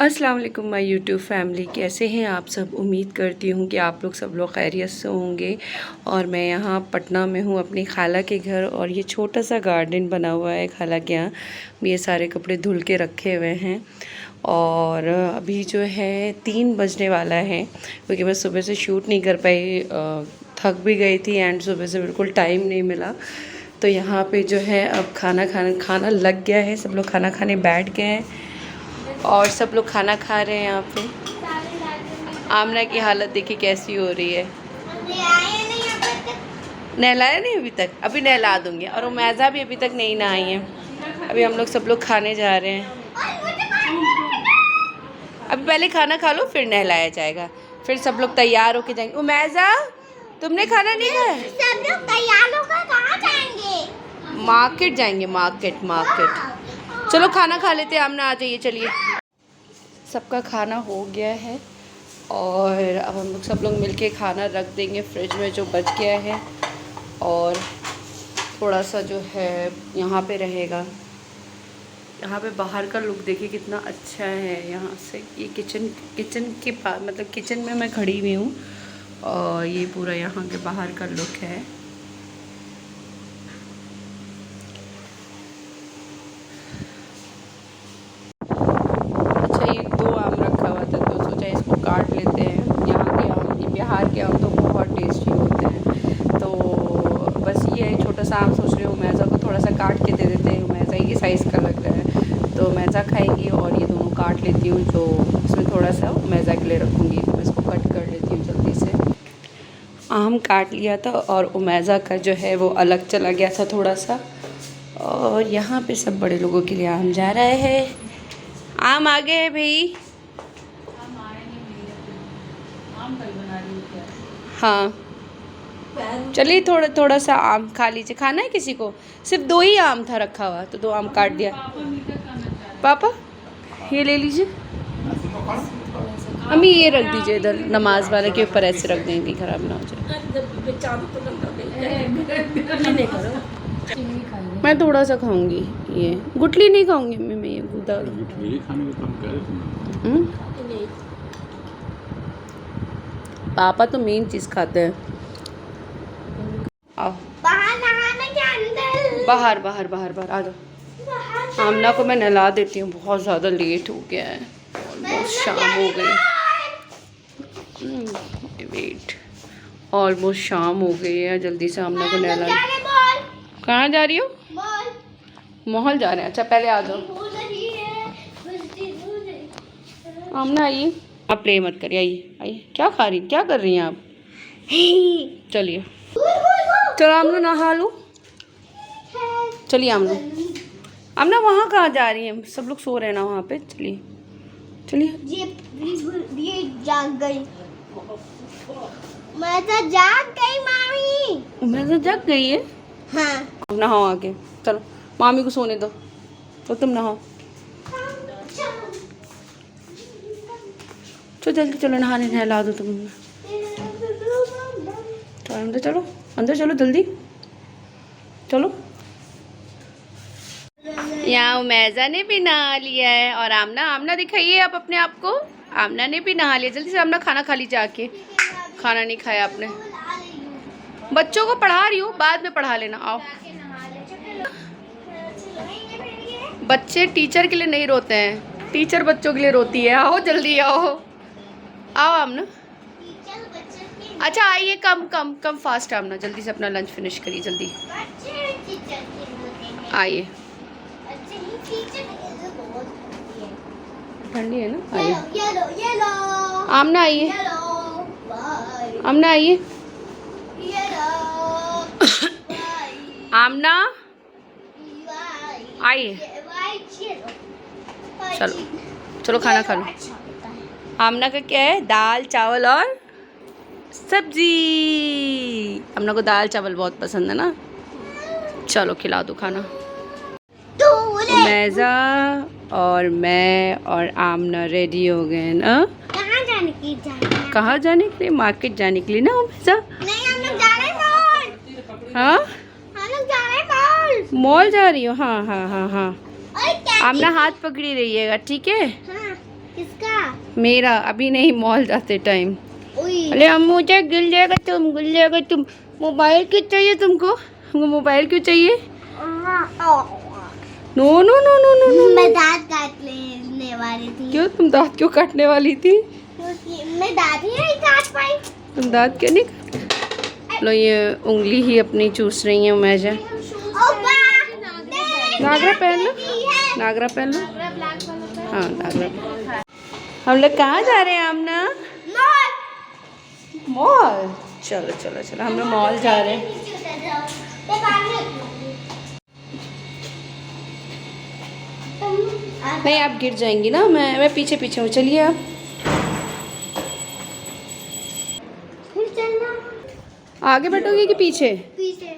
अस्सलाम वालेकुम my YouTube family, कैसे हैं आप सब। उम्मीद करती हूँ कि आप लोग सब लोग खैरियत से होंगे। और मैं यहाँ पटना में हूँ अपनी खाला के घर, और ये छोटा सा गार्डन बना हुआ है खाला के यहाँ। ये सारे कपड़े धुल के रखे हुए हैं और अभी जो है 3 बजने वाला है, क्योंकि मैं सुबह से शूट नहीं कर पाई, थक भी गई थी एंड सुबह से बिल्कुल टाइम नहीं मिला। तो यहाँ पे जो है अब खाना लग गया है, सब लोग खाना खाने बैठ गए हैं और सब लोग खाना खा रहे हैं। यहाँ पे आमना की हालत देखिए कैसी हो रही है। नहलाया नहीं अभी तक, अभी नहला दूंगी। और उमैज़ा भी अभी तक नहीं नहाई है। अभी हम लोग सब लोग खाने जा रहे हैं। अभी पहले खाना खा लो फिर नहलाया जाएगा, फिर सब लोग तैयार होके जाएंगे। उमैज़ा तुमने खाना नहीं खाया? सब लोग तैयार होकर कहाँ जाएंगे? मार्केट जाएंगे, मार्केट। चलो खाना खा लेते हैं। आमना आ जाइए, चलिए। सबका खाना हो गया है और अब हम लोग सब लोग मिलके खाना रख देंगे फ्रिज में जो बच गया है। और थोड़ा सा जो है यहाँ पे रहेगा। यहाँ पे बाहर का लुक देखिए कितना अच्छा है। यहाँ से ये किचन के पास, मतलब किचन में मैं खड़ी हुई हूँ और ये पूरा यहाँ के बाहर का लुक है। काट लेते हैं। यहाँ के आम, बिहार के आम तो बहुत टेस्टी होते हैं। तो बस ये छोटा सा आम सोच रही हूँ उमैज़ा को थोड़ा सा काट के दे देते हैं। उमैज़ा ये साइज़ का लग रहा है तो उमैज़ा खाएगी और ये दोनों काट लेती हूँ। जो इसमें थोड़ा सा उमैज़ा के लिए रखूँगी तो मैं इसको कट कर लेती हूँ जल्दी से। आम काट लिया था और उमैज़ा का जो है वो अलग चला गया था थोड़ा सा। और यहाँ पे सब बड़े लोगों के लिए आम जा रहा है। आम आ गए है भाई। हाँ चलिए, थोड़ा सा आम खा लीजिए। खाना है किसी को? सिर्फ 2 ही आम था रखा हुआ तो 2 आम काट दिया। पापा ये ले लीजिए। अम्मी ये रख दीजिए इधर, नमाज वाले के ऊपर ऐसे रख देंगे, खराब ना हो जाए। मैं थोड़ा सा खाऊंगी, ये गुठली नहीं खाऊंगी मैं ये गुदा। पापा तो मेन चीज़ खाते हैं। आओ बाहर नहाने के अंदर। बाहर आ जाओ। आमना को मैं नहला देती हूँ, बहुत ज़्यादा लेट हो गया है, ऑलमोस्ट शाम हो गई। वेट, ऑलमोस्ट शाम हो गई है। जल्दी से आमना को नहला। कहाँ जा रही हो? मॉल जा रहे हैं। अच्छा पहले आ जाओ। आमना आइए, आप प्ले मत करिए। आइए। क्या खा रही, क्या कर रही हैं आप? चलिए चलो आमना नहा लो। चलिए आमना वहाँ कहाँ जा रही हैं? सब लोग सो रहे हैं ना वहाँ पे। चलिए ये जाग गई। मैं तो जाग गई मामी। मैं तो जग गई है। हाँ अब नहाओ आके। चलो मामी को सोने दो तो तुम नहाओ। तो जल्दी चलो नहाने, नहला दो तुम। चलो अंदर चलो जल्दी चलो। यहाँ उमैज़ा ने भी नहा लिया है और आमना दिखाइए आप अपने आप को। आमना ने भी नहा लिया। जल्दी से आमना खाना खा लीजिए आके। खाना नहीं खाया आपने। बच्चों को पढ़ा रही हूँ, बाद में पढ़ा लेना। आओ। बच्चे टीचर के लिए नहीं रोते हैं, टीचर बच्चों के लिए रोती है। आओ जल्दी आओ आमना। अच्छा आइए, कम फास्ट आमना। जल्दी से अपना लंच फिनिश करिए जल्दी। आइए, ठंडी है ना। आइए आमना, आइए आमना, आइए आमना, आइए। चलो खाना खा लो। आमना का क्या है? दाल चावल और सब्जी। आमना को दाल चावल बहुत पसंद है ना। चलो खिला दो खाना। उमैज़ा और मैं और आमना रेडी हो गए ना। कहाँ जाने के लिए? मार्केट जाने के लिए ना उमैज़ा। नहीं, हम लोग जा रहे हैं मॉल। हाँ हम लोग जा रहे हैं मॉल जा रही हो? हाँ। आमना हाथ पकड़ी रहिएगा, ठीक है? हाँ। किसका? मेरा अभी नहीं, मॉल जाते टाइम। उई। अरे हम मुझे गिर जाएगा तुम। मोबाइल क्यों चाहिए तुमको? मोबाइल क्यों चाहिए? No no no no no no. मैं दांत काटने वाली थी। क्यों? तुम दांत क्यों काटने वाली थी? क्योंकि मैं दांत ही नहीं काट पाई। तुम दांत क्यों नहीं काट? लो ये उंगली ही अपनी चूस रही है उमेजा। नागरा पहन लो, नागरा पहन लो। हाँ नागरा। हम लोग कहाँ जा रहे हैं आमना? मॉल। चलो चलो चलो, हम लोग मॉल जा रहे हैं। नहीं आप गिर जाएंगी ना, मैं पीछे पीछे हूँ, चलिए आप। फिर चलना। आगे बैठोगे कि पीछे? पीछे।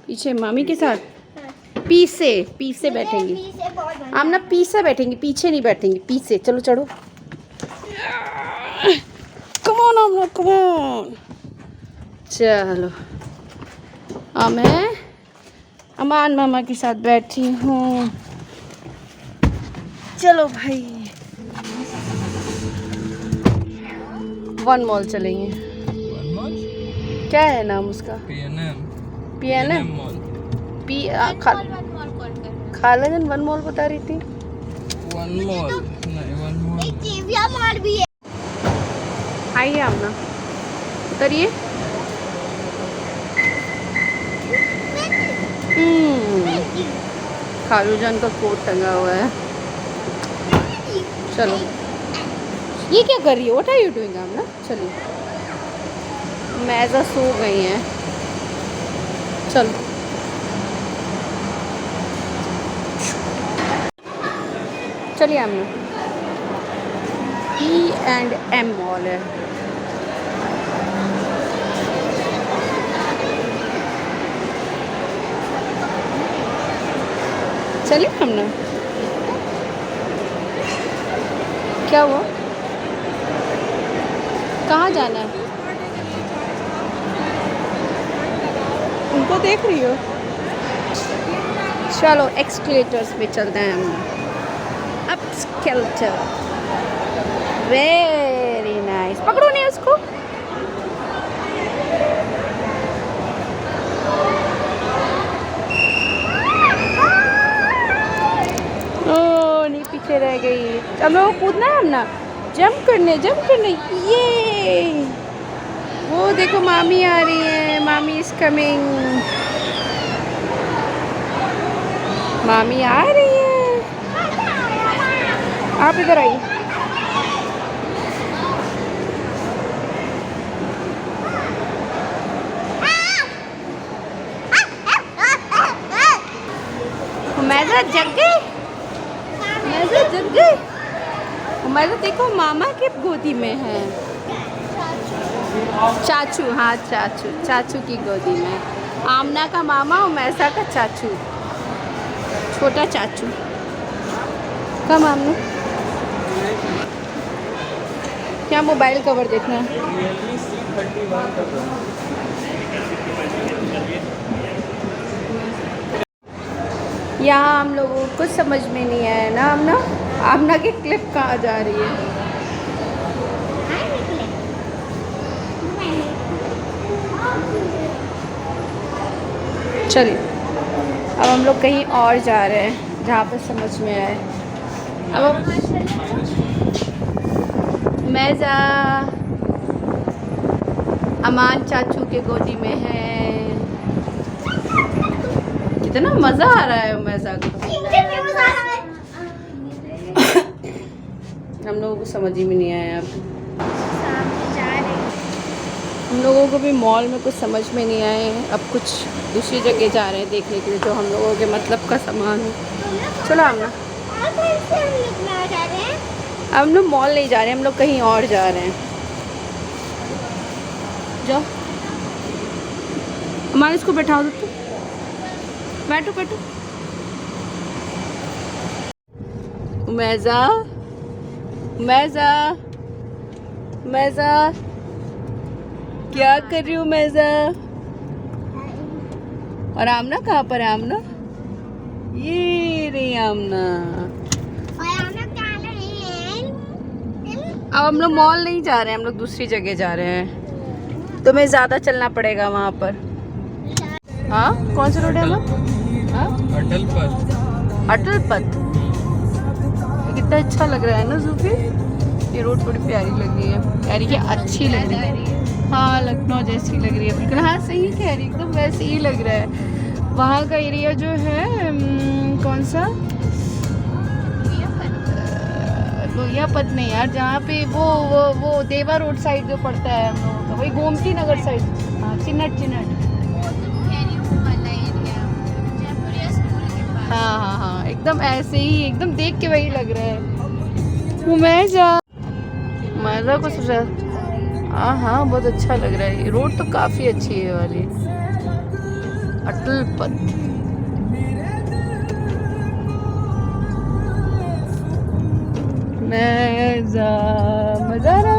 पीछे मामी के साथ। पीछे बैठेंगी। आमना पीछे बैठेंगी, पीछे नहीं बैठेंगी, पीछे। चलो चढ़ो। Come on Amna, come on. चलो मैं अमान मामा के साथ बैठी हूँ। चलो भाई, वन मॉल चलेंगे। क्या है नाम उसका? PNM mall. खालाजन वन मॉल बता रही थी। वन मॉल नहीं, वन मॉल। टीविया मॉल भी है। आइए आमना, उतरिए। खालू जान का कोट टंगा हुआ है। चलो, ये क्या कर रही है? व्हाट आर यू डूइंग आमना? चलिए, मैजा सो गई हैं। चलो चलिए आमना। P&M मॉल है। चलिए आमना। क्या हुआ? कहाँ जाना है? उनको देख रही हो? चलो एक्सकेलेटर्स पे चलते हैं हम। अपस्केलेटर, वेरी नाइस। पकड़ो नहीं उसको। ओ नहीं, पीछे रह गई। हम लोग कूदना है ना, जंप करने। ये वो देखो मामी आ रही है। मामी इज कमिंग। मामी आ रही है। आप इधर आइए। मैजा जग गई। मैजा जग गई। मैजा देखो मामा के गोदी में है। चाचू, हाँ चाचू की गोदी में। आमना का मामा और मैसा का चाचू, छोटा चाचू। कम आमना, क्या मोबाइल कवर देखना है? यहाँ हम लोगों को समझ में नहीं आया ना आमना। आमना की क्लिप कहाँ जा रही है? चलिए, अब हम लोग कहीं और जा रहे हैं जहाँ पर समझ में आए। अब मैजा अमान चाचू के गोदी में है। कितना मज़ा आ रहा है मैजा को। हम लोगों को समझ ही में नहीं आया। हम लोगों को भी मॉल में कुछ समझ में नहीं आए हैं। अब कुछ दूसरी जगह जा रहे हैं देखने के लिए जो हम लोगों के मतलब का सामान हो। चलो आमना, अब हम लोग मॉल नहीं जा रहे हैं, हम लोग कहीं और जा रहे हैं। जाओ हमारे, इसको बैठाओ तो। बैठो बैठो। मैजा मैजा मैजा, क्या कर रही हूँ मैजा? और आमना कहाँ पर है? आमना, ये रही आमना। अब हम लोग मॉल नहीं जा रहे हैं, हम लोग दूसरी जगह जा रहे हैं। तुम्हें ज़्यादा चलना पड़ेगा वहाँ पर। हाँ, कौन सा रोड है वहाँ? अटल पथ। अटल पथ। कितना अच्छा लग रहा है ना सूफी, ये रोड बड़ी प्यारी लग रही है। प्यारी क्या, अच्छी लग रही है। हाँ, लखनऊ जैसी लग रही है बिल्कुल। हाँ सही कह रही, एकदम वैसे ही लग रहा है। वहाँ का एरिया जो है कौन सा, लोहियापत नहीं यार, जहाँ पे वो देवा रोड साइड जो पड़ता है हम लोगों का, वही गोमती नगर साइड। हाँ, चिन्नट। हाँ, एकदम ऐसे ही, एकदम देख के वही लग रहा है। मैं जा मजा को सोचा। हाँ, बहुत अच्छा लग रहा है। रोड तो काफी अच्छी है वाली अटल पथ।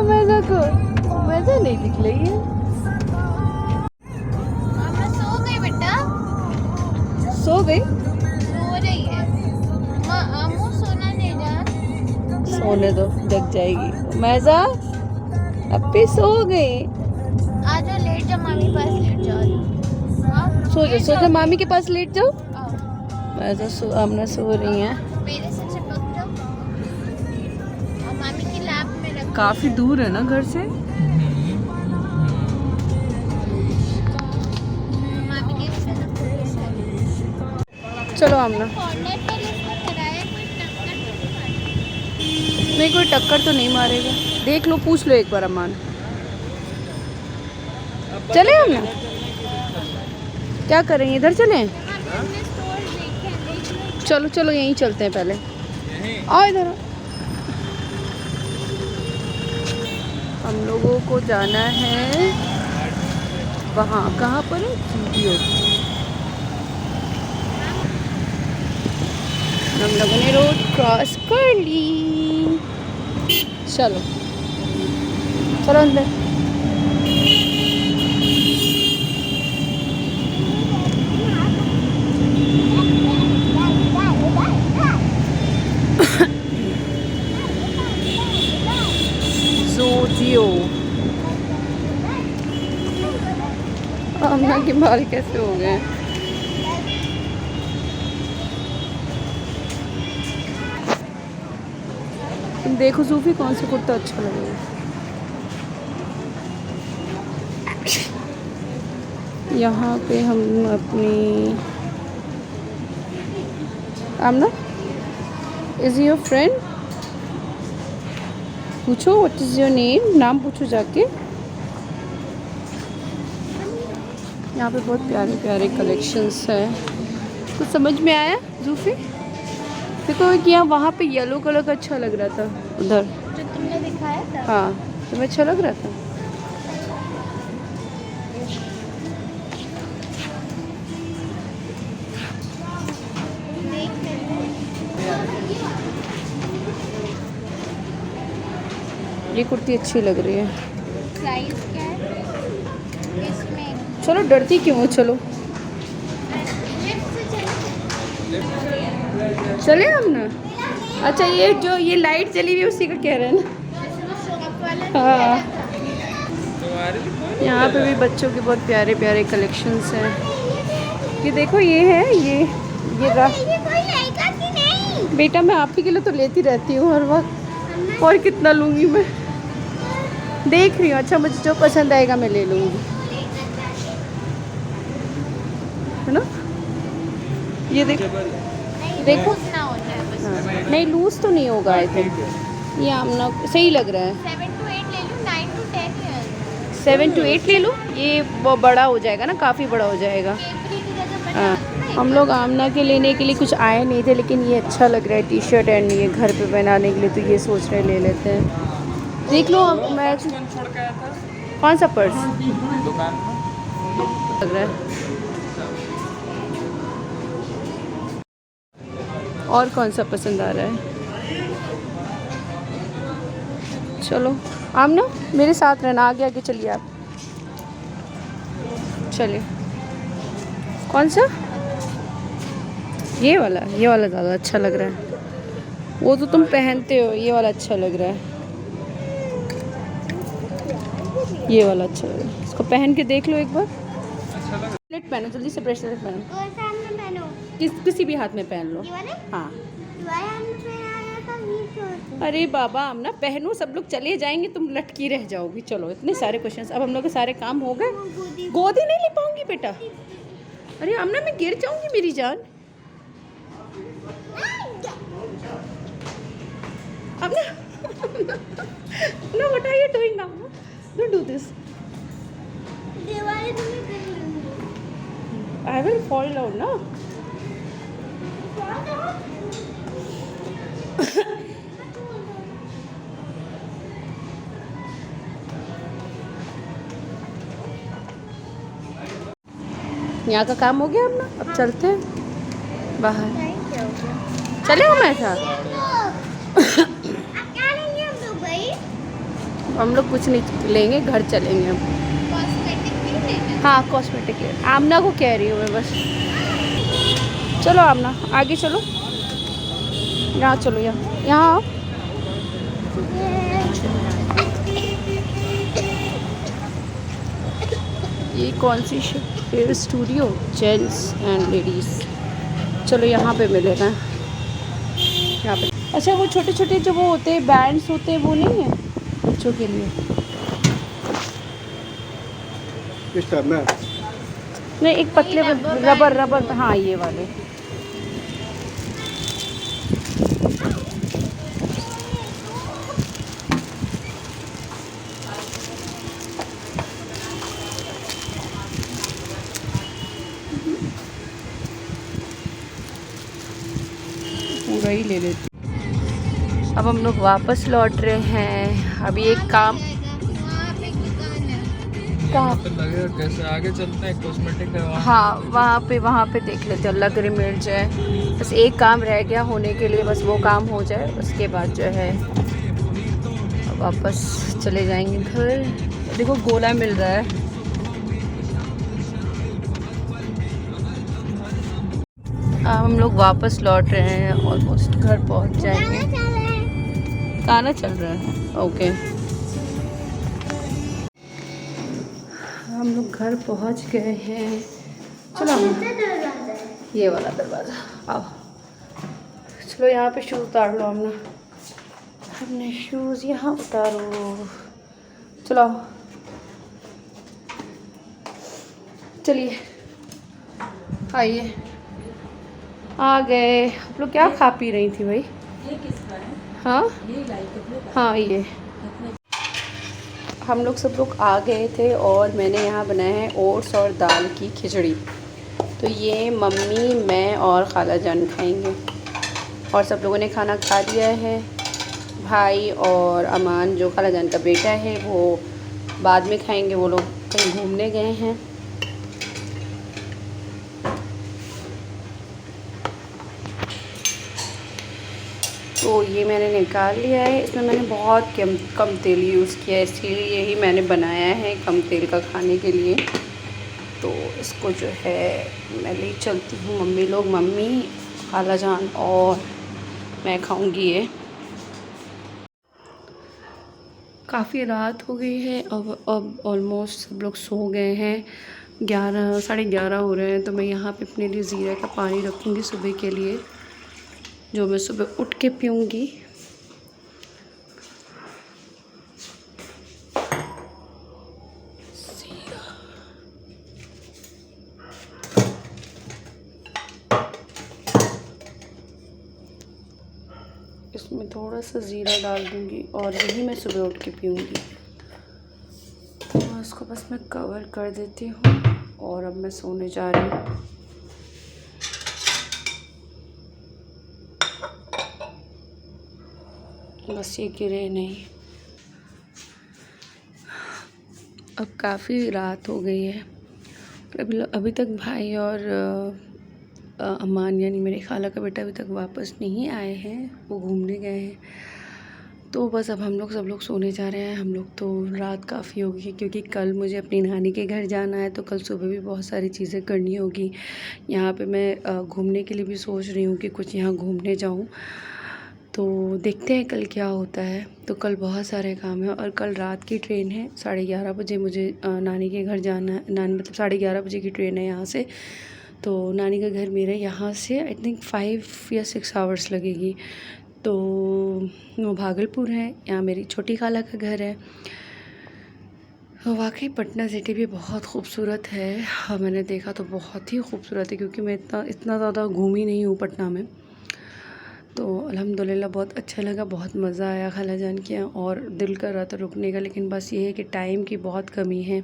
मजा को मजा नहीं दिख रही है। सो गई बेटा, सो गई? सो रही है। अम्मू सोना दे जा। सोने दो, जग जाएगी। मैजा अपी सो गई। आजा लेट जा, मामी पास लेट जाओ। सो जा मामी के पास लेट जाओ। आओ। मैजा आमना सो रही हैं। मेरे से चिपक जाओ और मामी की लैप में रख। काफी दूर है ना घर से। मामी के से चलो आमना। कॉर्नर पर इसको कराया, कोई टक्कर तो नहीं मारी। नहीं, कोई टक्कर तो नहीं मारेगा। देख लो, पूछ लो एक बार अमान। चले हम ना, क्या करेंगे, इधर चलें? हमने स्टोर देखे हैं, देख लो। चलो चलो यहीं चलते हैं पहले। आओ इधर आओ। हम लोगों को जाना है वहाँ, कहाँ पर है, स्टूडियो। हम लोगों ने रोड क्रॉस कर ली। चलो चलो अंदर। ज़ूडियो। आमना के बाल कैसे हो गए? तुम देखो सूफी, कौन सा कुर्ता अच्छा लगेगा। यहाँ पे हम अपनी आमना, इज़ योर फ्रेंड? पूछो व्हाट इज़ योर नेम, नाम पूछो जाके। यहाँ पे बहुत प्यारे प्यारे कलेक्शंस हैं। तो समझ में आया जूफी? देखो कि यहाँ वहाँ पे येलो कलर का अच्छा लग रहा था उधर। जो तुमने दिखाया था। हाँ, तुम्हें अच्छा लग रहा था। ये कुर्ती अच्छी लग रही है। साइज क्या है इसमें? चलो डरती क्यों हो, चलो चले हम ना। अच्छा, ये जो ये लाइट चली हुई है उसी का कह रहे हैं ना। हाँ, यहाँ पे भी बच्चों के बहुत प्यारे प्यारे कलेक्शंस हैं। ये देखो, ये है ये ये कोई लड़का की नहीं। बेटा, मैं आप ही के लिए तो लेती रहती हूँ हर वक्त, और कितना लूँगी मैं। देख रही हूँ, अच्छा मुझे जो पसंद आएगा मैं ले लूँगी, है ना। ये देखो देखो। ना होता है बस। हाँ, नहीं लूज तो नहीं होगा आई थिंक। ये आमना सही लग रहा है। 7 to 8 ले लूँ, 9 to 10 ईयर। 7 to 8 ले लो, ये वो बड़ा हो जाएगा ना, काफ़ी बड़ा हो जाएगा। केपरी की जगह बना। हाँ, हम लोग आमना के लेने के लिए कुछ आए नहीं थे, लेकिन ये अच्छा लग रहा है टी शर्ट, एंड ये घर पे पहनाने के लिए, तो ये सोच रहे ले लेते हैं। देख लो, मैं कौन सा पर्स दुकान लग रहा है, और कौन सा पसंद आ रहा है। चलो आमना मेरे साथ रहना, आगे आगे चलिए आप, चलिए। कौन सा? ये वाला ज़्यादा अच्छा लग रहा है। वो तो तुम पहनते हो, ये वाला अच्छा लग रहा है। ये वाला अच्छा लग रहा है, इसको पहन के देख लो एक बार। अच्छा लगा। ब्रेसलेट पहनो जल्दी से, ब्रेसलेट पहनो। कौन सा हाथ में पहनो? किसी भी हाथ में पहन लो। ये वाले? हाँ। तुम्हारे हाथ में पहनाया था, ये क्यों? अरे बाबा आमना पहनो, सब लोग चले जाएंगे, तुम लटकी रह जाओगी। चलो इतने सारे क्वेश्चंस, अब हम लोग के सारे काम हो गए। गोदी नहीं ले पाऊंगी बेटा। अरे आमना मैं गिर जाऊंगी मेरी जान। आमना no, what are you doing now? Don't do this. दीवारें तुम्हें कर लूंगी। I will fall down ना। यहाँ का काम हो गया अपना, अब चलते हैं बाहर। क्या हो गया? चले हो मेरे साथ? अब क्या लेंगे हम लोग भाई? हम लोग कुछ नहीं लेंगे, घर चलेंगे हम। कॉस्मेटिक नहीं लेना? हाँ कॉस्मेटिक है, आमना को कह रही हूँ मैं बस। चलो आमना आगे चलो, यहाँ चलो, यहाँ आओ। ये कौन सी hair studio, gents and ladies. चलो यहाँ पे मिलेगा, यहाँ पे। अच्छा वो छोटे छोटे जो वो होते हैं बैंड्स होते हैं, वो नहीं है बच्चों के लिए? किस टाइप में? नहीं एक पतले रबर रबर, हाँ ये वाले। पूरा ही ले लेती। अब हम लोग वापस लौट रहे हैं। अभी एक काम, वहाँ पे एक दुकान है। कहाँ? तो लगेगा कैसे आगे चलते हैं, कॉस्मेटिक है वहाँ। हाँ वहाँ पे देख लेते हैं, अल्लाह करे मिल जाए। बस एक काम रह गया होने के लिए, बस वो काम हो जाए, उसके बाद जो है वापस चले जाएंगे घर। देखो गोला मिल रहा है। अब हम लोग वापस लौट रहे हैं, ऑलमोस्ट घर पहुँच जाएंगे। गाना चल रहा है, ओके। हम लोग घर पहुँच गए हैं। चलो ये वाला दरवाज़ा, आओ। चलो यहाँ पे शूज़ उतार लो हमने। हमने शूज़ यहाँ उतारो। चलो चलिए आइए, आ गए। आप लोग क्या खा पी रही थी भाई? ये किसका है? हाँ ये लाई कितने का? हाँ ये हम लोग सब लोग आ गए थे और मैंने यहाँ बनाया है ओट्स और दाल की खिचड़ी। तो ये मम्मी, मैं और खाला जान खाएंगे, और सब लोगों ने खाना खा लिया है। भाई और अमान जो खाला जान का बेटा है वो बाद में खाएंगे, वो लोग कहीं घूमने गए हैं। तो ये मैंने निकाल लिया है। इसमें मैंने बहुत कम तेल यूज़ किया है, इसलिए यही मैंने बनाया है कम तेल का खाने के लिए। तो इसको जो है मैं ले चलती हूँ। मम्मी, खाला जान और मैं खाऊंगी ये। काफ़ी रात हो गई है, अब ऑलमोस्ट सब लोग सो गए हैं। 11 साढ़े 11 हो रहे हैं। तो मैं यहाँ पे अपने लिए ज़ीरा का पानी रखूँगी सुबह के लिए, जो मैं सुबह उठ के पीऊँगी। इसमें थोड़ा सा ज़ीरा डाल दूँगी और यही मैं सुबह उठ के पीऊँगी। तो इसको बस मैं कवर कर देती हूँ और अब मैं सोने जा रही हूँ। बस ये गिरे नहीं। अब काफ़ी रात हो गई है और अभी तक भाई और अमान यानी मेरे खाला का बेटा अभी तक वापस नहीं आए हैं, वो घूमने गए हैं। तो बस अब हम लोग सब लोग सोने जा रहे हैं। हम लोग तो रात काफ़ी होगी क्योंकि कल मुझे अपनी नानी के घर जाना है, तो कल सुबह भी बहुत सारी चीज़ें करनी होगी। यहाँ पे मैं घूमने के लिए भी सोच रही हूँ कि कुछ यहाँ घूमने जाऊँ। तो देखते हैं कल क्या होता है। तो कल बहुत सारे काम हैं और कल रात की ट्रेन है, 11:30 बजे मुझे नानी के घर जाना है। मतलब 11:30 बजे की ट्रेन है यहाँ से। तो नानी का घर मेरे यहाँ से आई थिंक 5 या 6 आवर्स लगेगी। तो वो भागलपुर है, यहाँ मेरी छोटी खाला का घर है। वाकई पटना सिटी भी बहुत खूबसूरत है। हाँ, मैंने देखा तो बहुत ही खूबसूरत है, क्योंकि मैं इतना ज़्यादा घूमी नहीं हूँ पटना में। तो अल्हम्दुलिल्लाह बहुत अच्छा लगा, बहुत मज़ा आया खाला जान के यहाँ, और दिल कर रहा था रुकने का, लेकिन बस ये है कि टाइम की बहुत कमी है।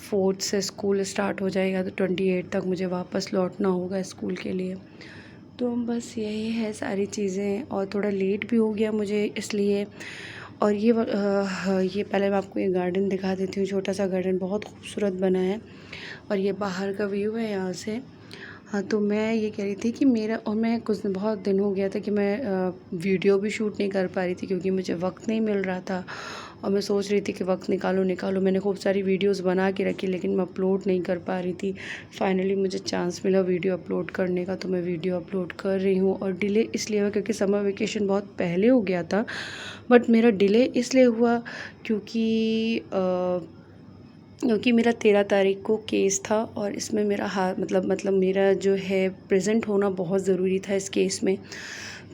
4 से स्कूल स्टार्ट हो जाएगा तो 28 तक मुझे वापस लौटना होगा स्कूल के लिए। तो बस यही है सारी चीज़ें, और थोड़ा लेट भी हो गया मुझे इसलिए। और ये पहले मैं आपको ये गार्डन दिखा देती हूँ, छोटा सा गार्डन बहुत खूबसूरत बना है, और ये बाहर का व्यू है यहाँ से। हाँ, तो मैं ये कह रही थी कि मैं बहुत दिन हो गया था कि मैं वीडियो भी शूट नहीं कर पा रही थी, क्योंकि मुझे वक्त नहीं मिल रहा था। और मैं सोच रही थी कि वक्त निकालो। मैंने खूब सारी वीडियोस बना के रखी, लेकिन मैं अपलोड नहीं कर पा रही थी। फाइनली मुझे चांस मिला वीडियो अपलोड करने का, तो मैं वीडियो अपलोड कर रही हूँ। और डिले इसलिए हुआ क्योंकि समर वेकेशन बहुत पहले हो गया था, बट मेरा डिले इसलिए हुआ क्योंकि मेरा 13 तारीख को केस था, और इसमें मेरा मतलब मेरा जो है प्रेजेंट होना बहुत ज़रूरी था इस केस में।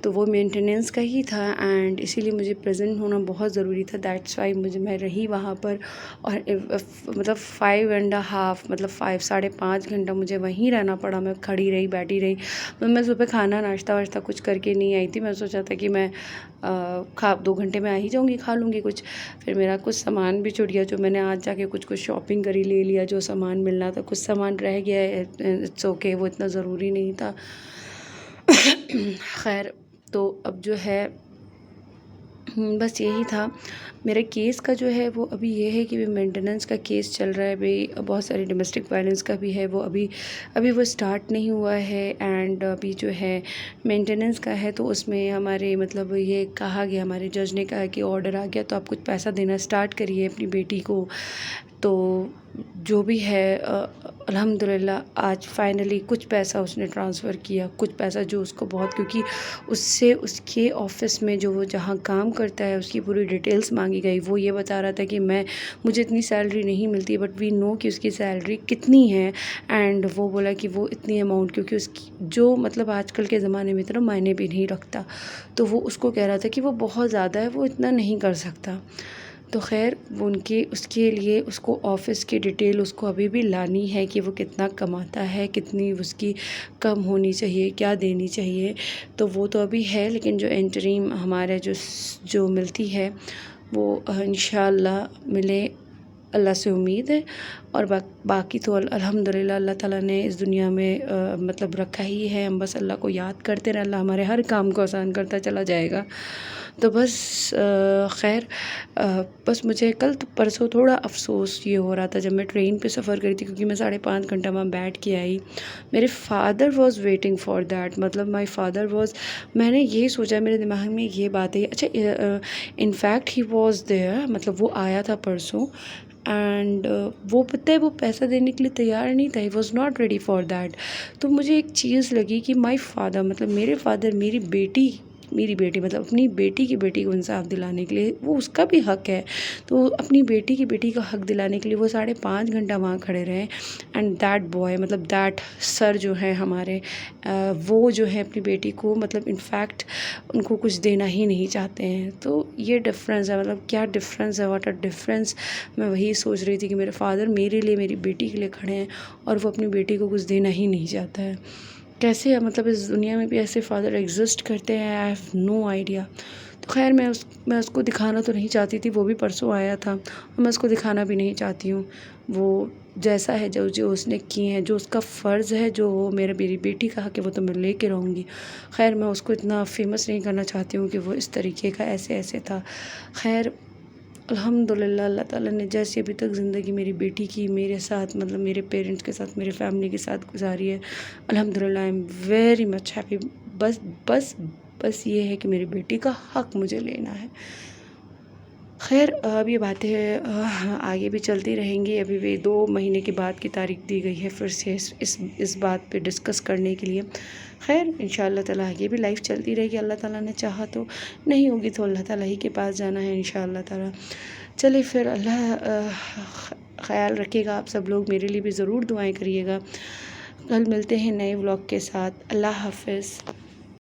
तो वो मेंटेनेंस का ही था, एंड इसीलिए मुझे प्रेजेंट होना बहुत ज़रूरी था। दैट्स वाई मैं रही वहाँ पर, और मतलब 5.5 मतलब 5 घंटा मुझे वहीं रहना पड़ा। मैं खड़ी रही, बैठी रही। मैं सुबह खाना नाश्ता वाश्ता कुछ करके नहीं आई थी। मैं सोचा था कि मैं 2 घंटे में आ ही जाऊँगी, खा लूँगी कुछ। फिर मेरा कुछ सामान भी छूट गया, जो मैंने आज जाके कुछ शॉपिंग करी, ले लिया जो सामान मिलना था। कुछ सामान रह गया, इट्स ओके, वो इतना ज़रूरी नहीं था। खैर, तो अब जो है बस यही था। मेरे केस का जो है वो अभी ये है कि मेंटेनेंस का केस चल रहा है भाई, बहुत सारी डोमेस्टिक वायलेंस का भी है। वो अभी वो स्टार्ट नहीं हुआ है, एंड अभी जो है मेंटेनेंस का है। तो उसमें हमारे मतलब ये कहा गया, हमारे जज ने कहा कि ऑर्डर आ गया तो आप कुछ पैसा देना स्टार्ट करिए अपनी बेटी को। तो जो भी है अल्हम्दुलिल्लाह आज फाइनली कुछ पैसा उसने ट्रांसफ़र किया, कुछ पैसा जो उसको बहुत, क्योंकि उससे उसके ऑफ़िस में जो वो जहाँ काम करता है उसकी पूरी डिटेल्स मांगी गई। वो ये बता रहा था कि मुझे इतनी सैलरी नहीं मिलती, बट वी नो कि उसकी सैलरी कितनी है। एंड वो बोला कि वो इतनी अमाउंट, क्योंकि उसकी जो मतलब आजकल के ज़माने में इतना मायने भी नहीं रखता। तो वो उसको कह रहा था कि वो बहुत ज़्यादा है, वो इतना नहीं कर सकता। तो खैर वो उसके लिए उसको ऑफ़िस की डिटेल उसको अभी भी लानी है कि वो कितना कमाता है, कितनी उसकी कम होनी चाहिए, क्या देनी चाहिए। तो वो तो अभी है, लेकिन जो इंटरिम हमारे जो मिलती है वो इंशाअल्लाह मिले, अल्लाह से उम्मीद है। और बाकी तो अल्हम्दुलिल्लाह अल्लाह ताला ने इस दुनिया में मतलब रखा ही है। हम बस अल्लाह को याद करते रहें, अल्लाह हमारे हर काम को आसान करता चला जाएगा। तो बस खैर बस मुझे कल तो परसों थोड़ा अफसोस ये हो रहा था जब मैं ट्रेन पे सफ़र करी थी, क्योंकि मैं 5.5 घंटा वहाँ बैठ के आई। मेरे father was waiting for that, मतलब माय फादर वॉज़, मैंने ये सोचा, मेरे दिमाग में ये बात है। अच्छा, इनफैक्ट ही वॉज़ देयर, मतलब वो आया था परसों, एंड वो पता है वो पैसा देने के लिए तैयार नहीं था। He was not ready for that. तो मुझे एक चीज़ लगी कि माय फादर, मतलब मेरे फादर मेरी बेटी मतलब अपनी बेटी को इंसाफ दिलाने के लिए, वो उसका भी हक़ है, तो अपनी बेटी का हक़ दिलाने के लिए वो 5.5 घंटा वहाँ खड़े रहे। एंड दैट बॉय, मतलब दैट सर जो है हमारे, वो जो है अपनी बेटी को मतलब इनफैक्ट उनको कुछ देना ही नहीं चाहते हैं। तो ये डिफरेंस है, मतलब क्या डिफरेंस है, व्हाट अ डिफरेंस। मैं वही सोच रही थी कि मेरे फादर मेरे लिए, मेरी बेटी के लिए खड़े हैं, और वो अपनी बेटी को कुछ देना ही नहीं चाहता है। कैसे है, मतलब इस दुनिया में भी ऐसे फादर एग्जिस्ट करते हैं, आई हैव नो आइडिया। तो खैर मैं उसको दिखाना तो नहीं चाहती थी, वो भी परसों आया था, और मैं उसको दिखाना भी नहीं चाहती हूँ। वो जैसा है, जो उसने किए हैं, जो उसका फ़र्ज़ है, जो मेरी बेटी का हक़ है, वो तो मैं लेके रहूँगी। खैर मैं उसको इतना फेमस नहीं करना चाहती हूँ कि वो इस तरीके का ऐसे था। खैर अल्हम्दुलिल्लाह अल्लाह ताला ने जैसे अभी तक ज़िंदगी मेरी बेटी की मेरे साथ, मतलब मेरे पेरेंट्स के साथ, मेरे फैमिली के साथ गुजारी है, अल्हम्दुलिल्लाह I am very much happy. बस ये है कि मेरी बेटी का हक़ मुझे लेना है। खैर अब ये बातें आगे भी चलती रहेंगी। अभी भी 2 महीने के बाद की तारीख दी गई है फिर से इस बात पे डिस्कस करने के लिए। खैर इंशाअल्लाह ताला आगे भी लाइफ चलती रहेगी, अल्लाह ताला ने चाहा तो। नहीं होगी तो अल्लाह ताला ही के पास जाना है इंशाअल्लाह ताला। चलिए फिर अल्लाह ख़याल रखिएगा आप सब लोग, मेरे लिए भी ज़रूर दुआएं करिएगा। कल मिलते हैं नए व्लॉग के साथ। अल्लाह हाफ़िज़।